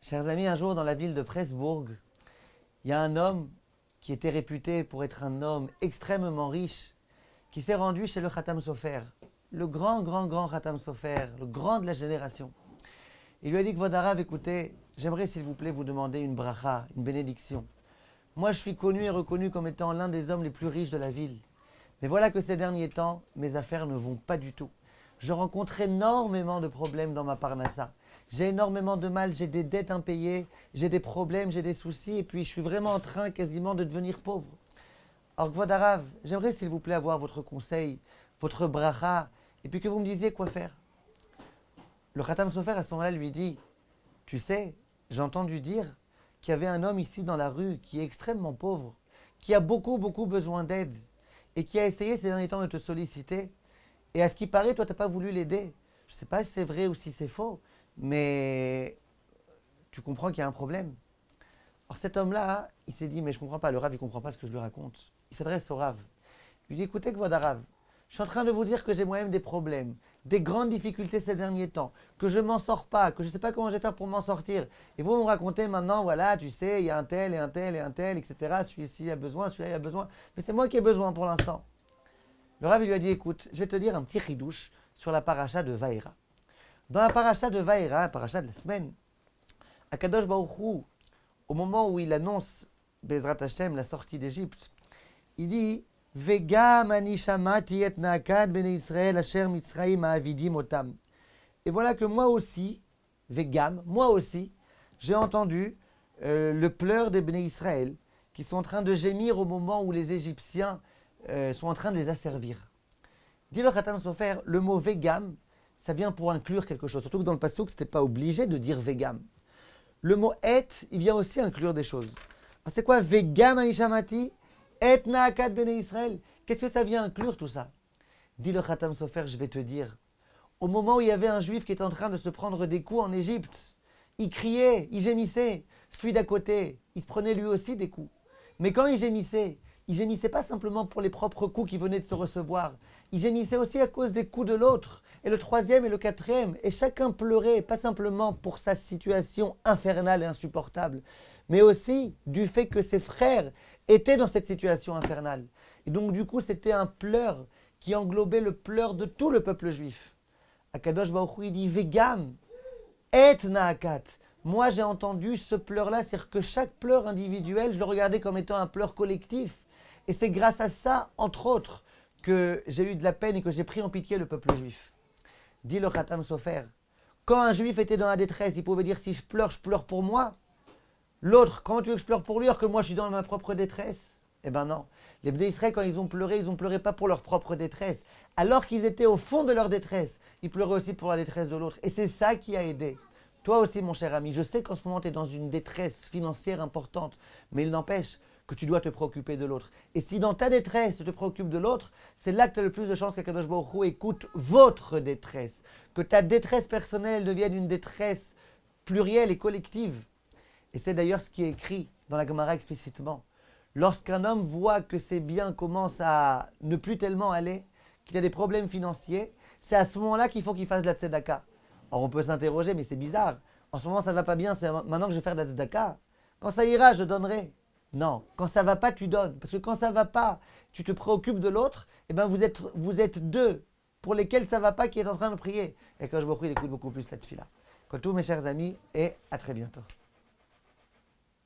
Chers amis, un jour dans la ville de Pressbourg, il y a un homme qui était réputé pour être un homme extrêmement riche, qui s'est rendu chez le Khatam Sofer, le grand Khatam Sofer, le grand de la génération. Il lui a dit que Vodarav, écoutez, j'aimerais s'il vous plaît vous demander une bracha, une bénédiction. Moi je suis connu et reconnu comme étant l'un des hommes les plus riches de la ville. Mais voilà que ces derniers temps, mes affaires ne vont pas du tout. Je rencontre énormément de problèmes dans ma parnassa. J'ai énormément de mal, j'ai des dettes impayées, j'ai des problèmes, j'ai des soucis, et puis je suis vraiment en train quasiment de devenir pauvre. Alors Vodarav, j'aimerais s'il vous plaît avoir votre conseil, votre bracha, et puis que vous me disiez quoi faire. Le Khatam Sofer à ce moment-là lui dit, tu sais, j'ai entendu dire qu'il y avait un homme ici dans la rue qui est extrêmement pauvre, qui a beaucoup besoin d'aide, et qui a essayé ces derniers temps de te solliciter, et à ce qui paraît, toi, tu n'as pas voulu l'aider. Je ne sais pas si c'est vrai ou si c'est faux, mais tu comprends qu'il y a un problème. Alors cet homme-là, il s'est dit, mais je ne comprends pas, le Rav, il ne comprend pas ce que je lui raconte. Il s'adresse au Rav. Il lui dit, écoutez, Vodarav, je suis en train de vous dire que j'ai moi-même des problèmes, des grandes difficultés ces derniers temps, que je ne m'en sors pas, que je ne sais pas comment je vais faire pour m'en sortir. Et vous me racontez maintenant, voilà, tu sais, il y a un tel et un tel et un tel, etc. Celui-ci a besoin, celui-là il a besoin. Mais c'est moi qui ai besoin pour l'instant. Le Rav, il lui a dit, écoute, je vais te dire un petit ridouche sur la paracha de Vaïra. Dans la paracha de Vaïra, la paracha de la semaine, Akadosh Baruch Hu, au moment où il annonce Bezrat Hashem, la sortie d'Égypte, il dit Vegam ani shamati et naakad bnei Israël asher mitzraim ha'avidim otam. Et voilà que moi aussi, Vegam, moi aussi, j'ai entendu le pleur des Bnei Israël qui sont en train de gémir au moment où les Égyptiens sont en train de les asservir. Dit le Khatam Sofer, le mot Vegam, ça vient pour inclure quelque chose. Surtout que dans le Passouk, ce n'était pas obligé de dire Vegam. Le mot et, il vient aussi inclure des choses. Alors c'est quoi Vegam anishamati et naakad bnei Israël? Qu'est-ce que ça vient inclure tout ça? Dit le Khatam Sofer, je vais te dire. Au moment où il y avait un juif qui était en train de se prendre des coups en Égypte, il criait, il gémissait. Celui d'à côté, il se prenait lui aussi des coups. Mais quand il gémissait pas simplement pour les propres coups qui venaient de se recevoir. Il gémissait aussi à cause des coups de l'autre. Et le troisième et le quatrième. Et chacun pleurait, pas simplement pour sa situation infernale et insupportable, mais aussi du fait que ses frères étaient dans cette situation infernale. Et donc du coup, c'était un pleur qui englobait le pleur de tout le peuple juif. Akadosh Baruch Hu, il dit Vegam et naakat. Moi, j'ai entendu ce pleur-là, c'est-à-dire que chaque pleur individuel, je le regardais comme étant un pleur collectif. Et c'est grâce à ça, entre autres, que j'ai eu de la peine et que j'ai pris en pitié le peuple juif. Dit le Khatam Sofer, quand un juif était dans la détresse, il pouvait dire si je pleure pour moi. L'autre, comment tu veux que je pleure pour lui alors que moi je suis dans ma propre détresse? Eh ben non. Les Bnei Israël, quand ils ont pleuré pas pour leur propre détresse. Alors qu'ils étaient au fond de leur détresse, ils pleuraient aussi pour la détresse de l'autre. Et c'est ça qui a aidé. Toi aussi, mon cher ami, je sais qu'en ce moment, tu es dans une détresse financière importante, mais il n'empêche que tu dois te préoccuper de l'autre. Et si dans ta détresse, tu te préoccupes de l'autre, c'est là que tu as le plus de chances qu'Akadosh Baruch Hu écoute votre détresse. Que ta détresse personnelle devienne une détresse plurielle et collective. Et c'est d'ailleurs ce qui est écrit dans la Gemara explicitement. Lorsqu'un homme voit que ses biens commencent à ne plus tellement aller, qu'il a des problèmes financiers, c'est à ce moment-là qu'il faut qu'il fasse de la tzedaka. Alors on peut s'interroger, mais c'est bizarre. En ce moment, ça ne va pas bien, c'est maintenant que je vais faire de la tzedaka. Quand ça ira, je donnerai. Non, quand ça ne va pas, tu donnes. Parce que quand ça ne va pas, tu te préoccupes de l'autre, et bien vous êtes deux pour lesquels ça ne va pas qui est en train de prier. Et quand je me prie, il écoute beaucoup plus la tefila. Quant à tous mes chers amis, et à très bientôt.